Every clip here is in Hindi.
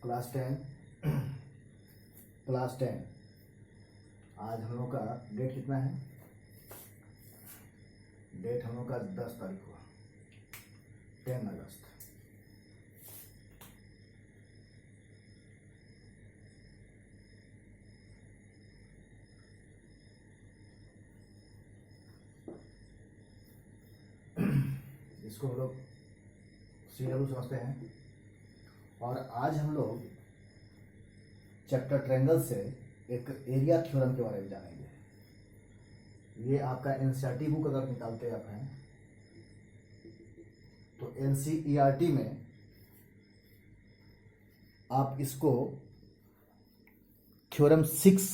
क्लास 10 क्लास 10 आज हम लोग का डेट कितना है? डेट हम लोग का 10 तारीख हुआ, 10 अगस्त। इसको हम लोग CW समझते हैं। और आज हम लोग चैप्टर ट्रायंगल से एक एरिया थ्योरम के बारे में जानेंगे। ये आपका NCERT बुक अगर निकालते आप हैं तो NCERT में आप इसको थ्योरम 6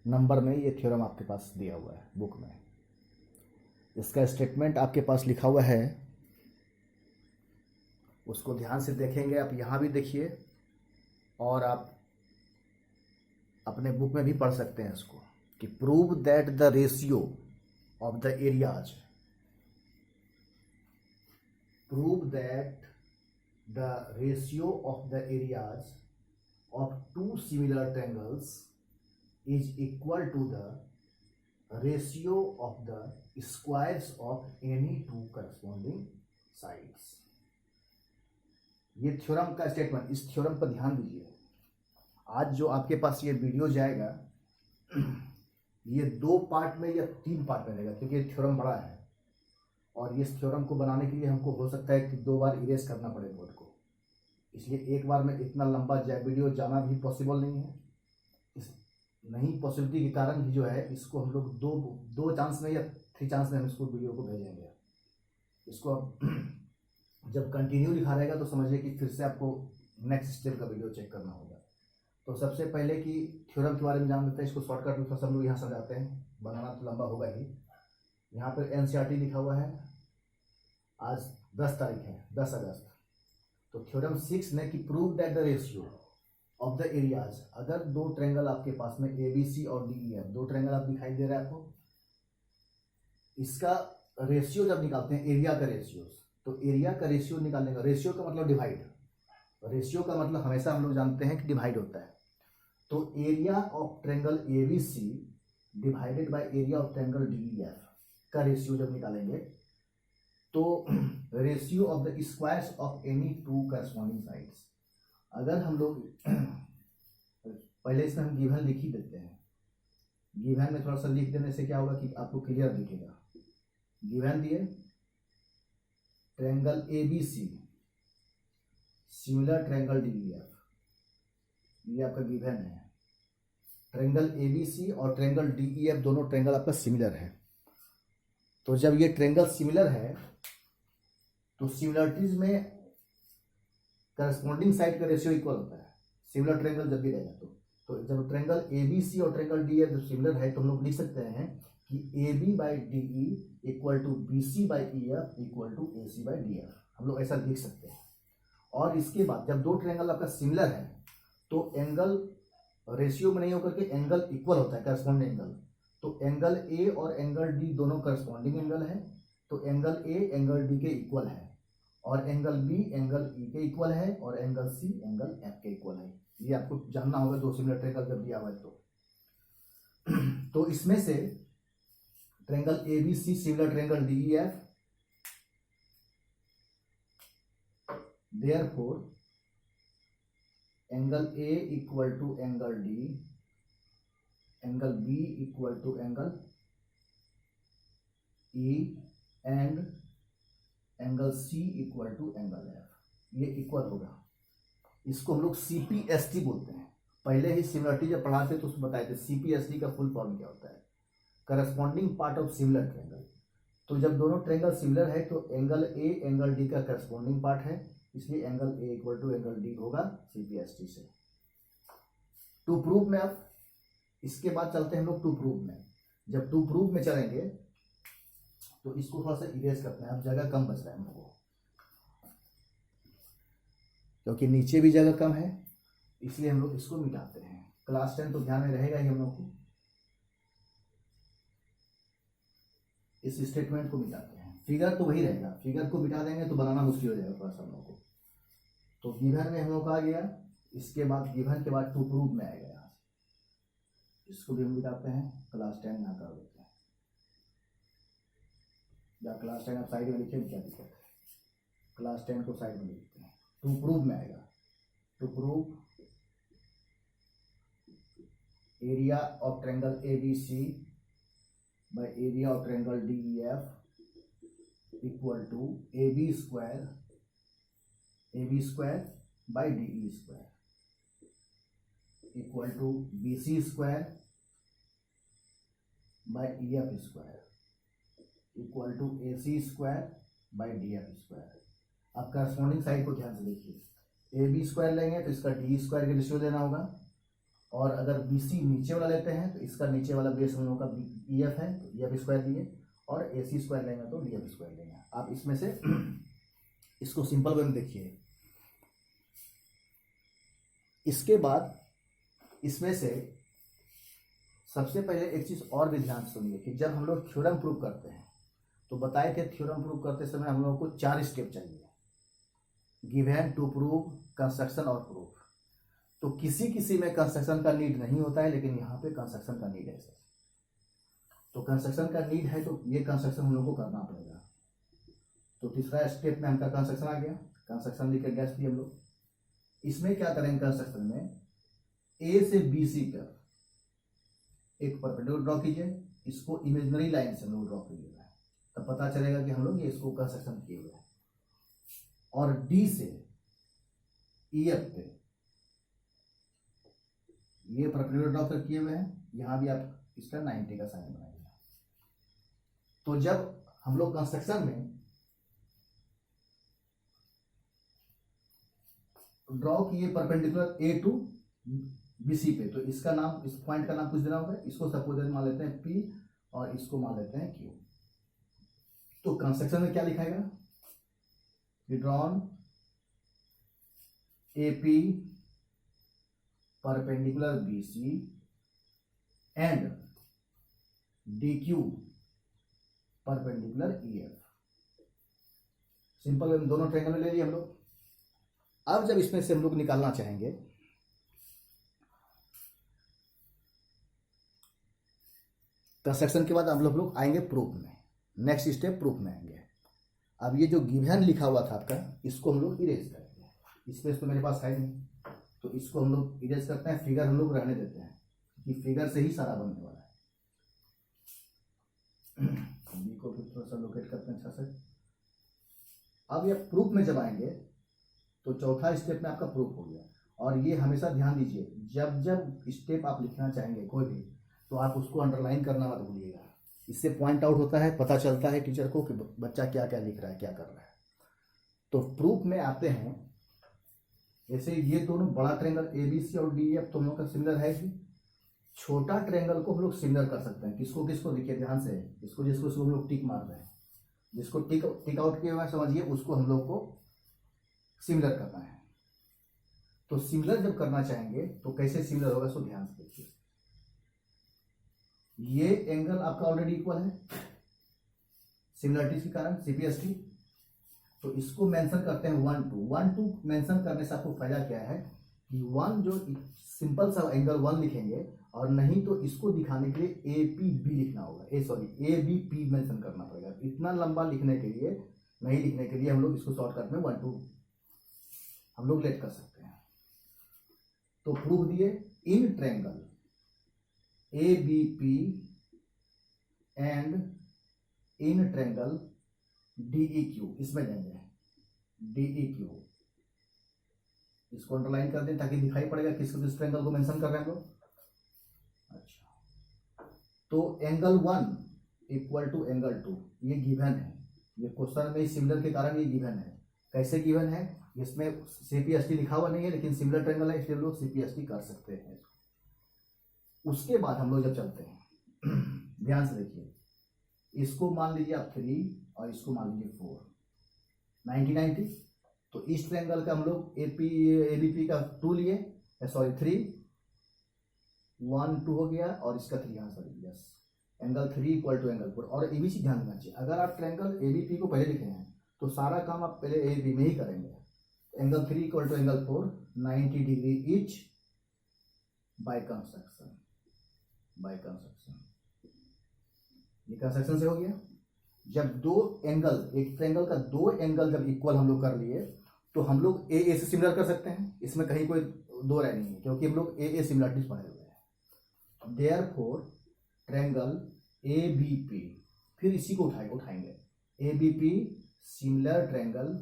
नंबर में ये थ्योरम आपके पास दिया हुआ है बुक में। इसका स्टेटमेंट आपके पास लिखा हुआ है, उसको ध्यान से देखेंगे। आप यहाँ भी देखिए और आप अपने बुक में भी पढ़ सकते हैं इसको कि prove that the ratio of the areas, prove that the ratio of the areas of two similar triangles is equal to the ratio of the squares of any two corresponding sides. ये थ्योरम का स्टेटमेंट, इस थ्योरम पर ध्यान दीजिए। आज जो आपके पास ये वीडियो जाएगा ये 2 पार्ट में या 3 पार्ट में रहेगा, क्योंकि ये थ्योरम बड़ा है और इस थ्योरम को बनाने के लिए हमको हो सकता है कि 2 बार इरेज करना पड़े बोर्ड को, इसलिए एक बार में इतना लंबा वीडियो जाना भी पॉसिबल नहीं है। इस नहीं पॉसिबिलिटी के कारण ही जो है इसको हम लोग दो चांस में या 3 चांस में हम इसको वीडियो को भेजेंगे। इसको अब जब कंटिन्यू लिखा रहेगा तो समझिए कि फिर से आपको नेक्स्ट स्टेप का वीडियो चेक करना होगा। तो सबसे पहले कि थ्योरम के बारे में जान लेते हैं। इसको शॉर्टकट में सब लोग यहाँ समझाते हैं, बनाना तो लंबा होगा ही। यहाँ पर NCERT लिखा हुआ है, आज 10 तारीख है, 10 अगस्त। तो थ्योरम 6 ने कि prove that the ratio of the areas, अगर 2 ट्रायंगल आपके पास में ABC और DEF, 2 ट्रायंगल आप दिखाई दे रहा है आपको, इसका रेशियो जब निकालते हैं एरिया का रेशियो, तो एरिया का रेशियो निकालने का, रेशियो का मतलब डिवाइड, रेशियो का मतलब हमेशा हम लोग जानते हैं कि डिवाइड होता है। तो area of triangle ABC divided by area of triangle DEF का रेशियो जब निकालेंगे तो ratio of the squares of any two corresponding sides, अगर हम लोग पहले इसमें हम गिवन लिख ही देते हैं। गिवन में थोड़ा सा लिख देने से क्या होगा कि आपको क्लियर दिखेगा। गिवन दिए triangle ABC similar triangle DEF, ये आपका गिवन है। ट्रायंगल ABC और ट्रायंगल DEF दोनों ट्रायंगल आपका सिमिलर है। तो जब ये ट्रायंगल सिमिलर है तो सिमिलरिटीज में करस्पॉन्डिंग साइड का रेशियो इक्वल होता है। सिमिलर ट्रायंगल जब भी रहेगा तो जब ट्रायंगल ABC और ट्रायंगल DEF जब सिमिलर है तो हम लोग लिख सकते हैं कि AB by DE equal to BC by EF equal to AC by DF, हम लोग ऐसा लिख सकते हैं। और इसके बाद जब 2 ट्रायंगल आपका सिमिलर है तो एंगल रेशियो में नहीं होकर के एंगल इक्वल होता है, करस्पॉन्डिंग एंगल। तो एंगल A और एंगल D दोनों करस्पॉन्डिंग एंगल है, तो एंगल A एंगल D के इक्वल है, और एंगल B एंगल E के इक्वल है, और एंगल C एंगल F के इक्वल है। ये आपको जानना होगा 2 सिमिलर ट्रायंगल जब दिया हुआ है तो इसमें से triangle ABC similar triangle DEF, therefore angle A equal to angle D, angle B equal to angle E and angle C equal to angle F, ये इक्वल होगा। इसको हम लोग CPST बोलते हैं। पहले ही सिमिलरिटी जब पढ़ाते तो उसमें बताए थे CPST का फुल फॉर्म क्या होता है, corresponding part of similar triangle. तो जब दोनों ट्रायंगल सिमिलर है तो एंगल A एंगल D का करस्पॉन्डिंग पार्ट है, इसलिए angle A equal to angle D होगा CPST से। टू प्रूव में अब इसके बाद चलते हैं हम लोग टू प्रूव में। जब टू प्रूव में चलेंगे तो इसको थोड़ा सा इरेज करते हैं, अब जगह कम बच रहा है हमको, क्योंकि नीचे भी जगह कम है, इसलिए हम लोग इसको मिटाते हैं। क्लास 10 तो ध्यान में रहेगा ही हम लोग को। इस स्टेटमेंट को मिटाते हैं, फिगर तो वही रहेगा, फिगर को मिटा देंगे तो बनाना मुश्किल हो जाएगा थोड़ा सा हम लोग को। तो गिवन में हम लोग आ गया, इसके बाद गिवन के बाद टू प्रूव में आएगा। यहाँ से इसको भी हम बताते हैं, क्लास 10 यहाँ कर देते हैं, या क्लास 10 आप साइड में लिखे, क्या दिक्कत है, क्लास 10 को साइड में लिखते हैं। टू प्रूव में आएगा, to prove area of triangle ABC by area of triangle DEF equal to AB square by DE square equal to BC square by EF square equal to AC square by DF square. अब करस्पॉन्डिंग साइड को ध्यान से देखिए, AB स्क्वायर लेंगे तो इसका DE स्क्वायर का रेशियो देना होगा, और अगर BC नीचे वाला लेते हैं तो इसका नीचे वाला बेस हम लोगों का EF है तो EF स्क्वायर दिए, और AC स्क्वायर लेंगे तो DF स्क्वायर लेंगे। आप इसमें से इसको सिंपल वे में देखिए। इसके बाद इसमें से सबसे पहले एक चीज और भी ध्यान सुनिए कि जब हम लोग थ्योरम प्रूव करते हैं तो बताए थे थ्योरम प्रूव करते समय हम लोगों को 4 स्टेप चाहिए, गिवन, टू प्रूव, कंस्ट्रक्शन और प्रूफ। तो किसी किसी में कंस्ट्रक्शन का नीड नहीं होता है, लेकिन यहाँ पे कंस्ट्रक्शन का नीड है सर। तो कंस्ट्रक्शन का नीड है तो ये कंस्ट्रक्शन हम लोग को करना पड़ेगा। तो तीसरा स्टेप में हमका कंस्ट्रक्शन आ गया, कंस्ट्रक्शन लिख के डैश दिए हम लोग। इसमें क्या करेंगे, कंस्ट्रक्शन में A से BC पर एक परपेंडिकुलर ड्रॉ कीजिए, इसको इमेजिनरी लाइन से हम लोग ड्रॉ कीजिएगा, तब पता चलेगा कि हम लोग ये इसको कंस्ट्रक्शन किए हुए हैं। और D से EF पे ये परपेंडिकुलर ड्रॉ कर किए हुए हैं, यहाँ भी आप इसका 90 का साइन बनाइए। तो जब हम लोग कंस्ट्रक्शन में ड्रॉ किए परपेंडिकुलर A टू BC पे, तो इसका नाम, इस पॉइंट का नाम कुछ देना होगा। इसको सपोज मान लेते हैं P और इसको मान लेते हैं Q। तो कंस्ट्रक्शन में क्या लिखाएगा, drawn AP perpendicular BC and DQ perpendicular EF। Simple दोनों ट्रायंगल ले लिए हम लोग। अब जब इसमें से हम लोग निकालना चाहेंगे, कंस्ट्रक्शन के बाद हम लोग आएंगे प्रूफ में, नेक्स्ट स्टेप प्रूफ में आएंगे। अब ये जो गिवन लिखा हुआ था आपका, इसको हम लोग इरेज करेंगे। स्पेस तो मेरे पास है नहीं, तो इसको हम लोग इरेज करते हैं, फिगर हम लोग रहने देते हैं कि फिगर से ही सारा बनने वाला है। बी को फिर थोड़ा सा लोकेट करते हैं अच्छा से। अब ये प्रूफ में जब आएंगे तो चौथा स्टेप में आपका प्रूफ हो गया। और ये हमेशा ध्यान दीजिए, जब जब स्टेप आप लिखना चाहेंगे कोई भी, तो आप उसको अंडरलाइन करना मत भूलिएगा। इससे पॉइंट आउट होता है, पता चलता है टीचर को कि बच्चा क्या क्या लिख रहा है, क्या कर रहा है। तो प्रूफ में आते हैं, जैसे ये दोनों बड़ा ट्रायंगल ABC और DEF तो हम लोग का सिमिलर है ही। छोटा ट्रायंगल को हम लोग सिमिलर कर सकते हैं। किसको किसको, देखिए ध्यान से, इसको जिसको हम लोग टिक मार रहे हैं, जिसको टिक आउट किया हुआ समझिए, उसको हम लोग को सिमिलर करना है। तो सिमिलर जब करना चाहेंगे तो कैसे सिमिलर होगा, सो ध्यान से देखिए। ये एंगल आपका ऑलरेडी इक्वल है सिमिलरिटी के कारण, CPST। तो इसको मेंशन करते हैं 1 2 1 2। मेंशन करने से आपको फायदा क्या है कि 1 जो सिंपल सा एंगल 1 लिखेंगे, और नहीं तो इसको दिखाने के लिए APB लिखना होगा, ABP मेंशन करना पड़ेगा। इतना लंबा लिखने के लिए, नहीं लिखने के लिए हम लोग इसको शॉर्टकट में 1 2 हम लोग लेट कर सकते हैं। तो प्रूफ दिए, in triangle ABP and in triangle DEQ, इसमें जाएंगे DEQ, इसको अंडरलाइन कर दें ताकि दिखाई पड़ेगा किस ट्रायंगल को मेंशन कर रहे हैं हम लोग। अच्छा, तो एंगल 1 इक्वल टू एंगल 2 ये गिवन है। ये क्वेश्चन में सिमिलर के कारण ये गिवन है। कैसे गिवन है, इसमें CPST लिखा हुआ नहीं है, लेकिन सिमिलर ट्रायंगल है इसलिए लोग CPST कर सकते हैं। उसके बाद हम लोग जब चलते हैं ध्यान से देखिए, इसको मान लीजिए आप 3 और इसको मान लीजिए 4, 90 90। तो इस ट्रायंगल का हम लोग ABP का 2 लिए, सॉरी 3, 1 2 हो गया, और इसका 3 यहाँ sorry yes, angle 3 equal to angle 4। और ये भी चीज ध्यान देना चाहिए, अगर आप ट्रायंगल ABP को पहले लिखे हैं तो सारा काम आप पहले AB में ही करेंगे। Angle 3 equal to angle 4 90 degree each by construction ये कंस्ट्रक्शन से हो गया। जब दो एंगल, एक ट्रायंगल का दो एंगल जब इक्वल हम लोग कर लिए तो हम लोग ए से सिमिलर कर सकते हैं, इसमें कहीं कोई दो राय नहीं है क्योंकि हम लोग ए सिमिलरिटीज पढ़े हुए हैं। Therefore triangle A B P, फिर इसी को उठाएंगे A B P similar triangle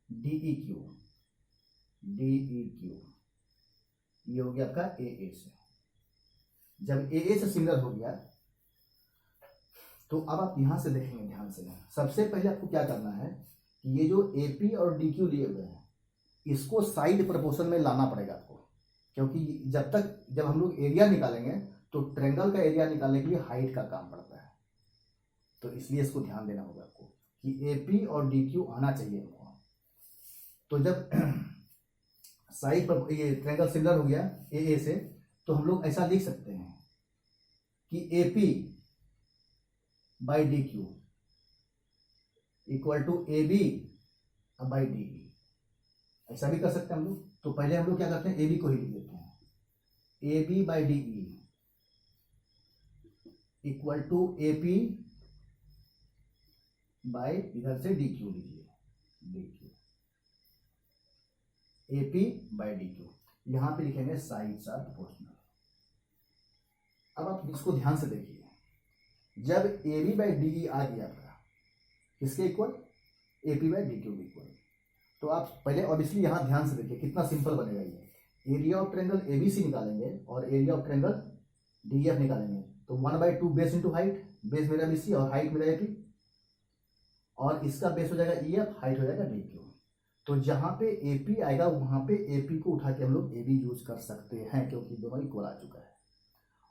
D E Q, ये हो गया आपका ए से। जब ए से सिमिलर हो गया तो अब आप यहां से देखेंगे ध्यान से। सबसे पहले आपको क्या करना है कि ये जो ए पी और डी क्यू लिए हुए हैं इसको साइड प्रपोर्शन में लाना पड़ेगा आपको, क्योंकि जब हम लोग एरिया निकालेंगे तो ट्रायंगल का एरिया निकालने के लिए हाइट का काम पड़ता है, तो इसलिए इसको ध्यान देना होगा आपको कि ए पी और डी क्यू आना चाहिए हमको। तो जब साइड पर ये ट्रायंगल सिमिलर हो गया ए से, तो हम लोग ऐसा लिख सकते हैं कि A P by D Q equal to A B by D E, ऐसा भी कर सकते हैं हम लोग। तो पहले हम लोग क्या करते हैं, ए बी को ही लिख देते हैं, A B by D E equal to A P by इधर से डी क्यू लीजिए, D Q A P by D Q, यहां पे लिखेंगे साइड्स आर प्रोपोर्शनल। अब आप इसको ध्यान से देखिए, जब A B by D E आ गया आपका किसके equal, A P by D Q equal, तो आप पहले ऑब्वियसली यहां ध्यान से देखिए कितना सिंपल बनेगा ये। Area of triangle A B C निकालेंगे और area of triangle D F निकालेंगे, तो 1/2 बेस इंटू हाइट, बेस मेरा बी सी और हाइट मेरा ए पी, और इसका बेस हो जाएगा ई एफ, हाइट हो जाएगा डी क्यू। तो जहां पे ए पी आएगा वहां पे ए पी को उठा के हम लोग ए बी यूज कर सकते हैं क्योंकि दोनों इक्वल आ चुका है,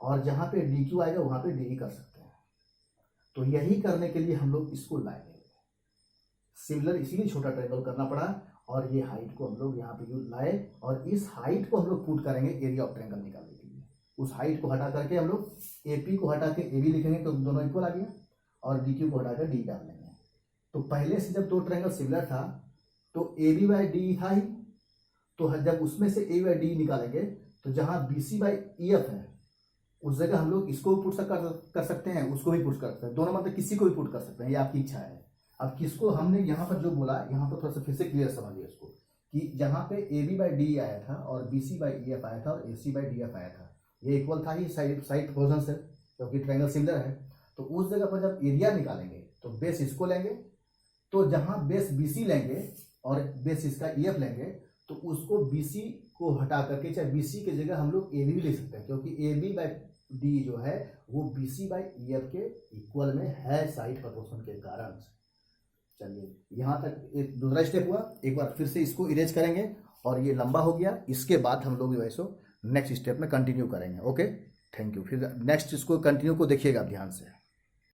और जहां पे डी क्यू आएगा वहां पे डी कर सकते हैं। तो यही करने के लिए हम लोग इसको लाएंगे सिमिलर, इसीलिए छोटा ट्रायंगल करना पड़ा, और ये हाइट को हम लोग यहाँ पे यूज लाए, और इस हाइट को हम लोग पुट करेंगे एरिया ऑफ ट्रायंगल निकालने के लिए। उस हाइट को हटा करके हम लोग ए पी को हटा के ए बी लिखेंगे तो दोनों इक्वल आ गया, और डी क्यू को हटा कर डी डाल लेंगे। तो पहले से जब दो ट्रायंगल सिमिलर था तो ए बी बाई डी था ही, तो जब उसमें से ए बाई डी निकालेंगे तो जहां B C by E F है उस जगह हम लोग इसको भी पुट कर सकते हैं, उसको भी पुट कर सकते हैं, दोनों मतलब किसी को भी पुट कर सकते हैं, ये आपकी इच्छा है। अब किसको हमने यहाँ पर जो बोला, यहाँ पर थोड़ा सा फिर से क्लियर समझिए इसको, कि जहाँ पे ए बी बाई डी आया था और B C by E F आया था और A C by D F आया था, ये इक्वल था ही साइड प्रोपोर्शन से क्योंकि ट्रायंगल सिमिलर है। तो उस जगह पर जब एरिया निकालेंगे तो बेस इसको लेंगे, तो जहाँ बेस बी सी लेंगे और बेस इसका ई एफ लेंगे तो उसको बी सी को हटा करके, चाहे बी सी की जगह हम लोग ए बी भी लिख सकते हैं क्योंकि ए बी बाई डी जो है वो B C by E F के इक्वल में है साइड प्रोपोर्शन के कारण। चलिए यहाँ तक एक दूसरा स्टेप हुआ, एक बार फिर से इसको इरेज करेंगे और ये लंबा हो गया, इसके बाद हम लोग वैसे नेक्स्ट स्टेप में कंटिन्यू करेंगे। Okay, thank you. फिर नेक्स्ट इसको कंटिन्यू को देखिएगा ध्यान से।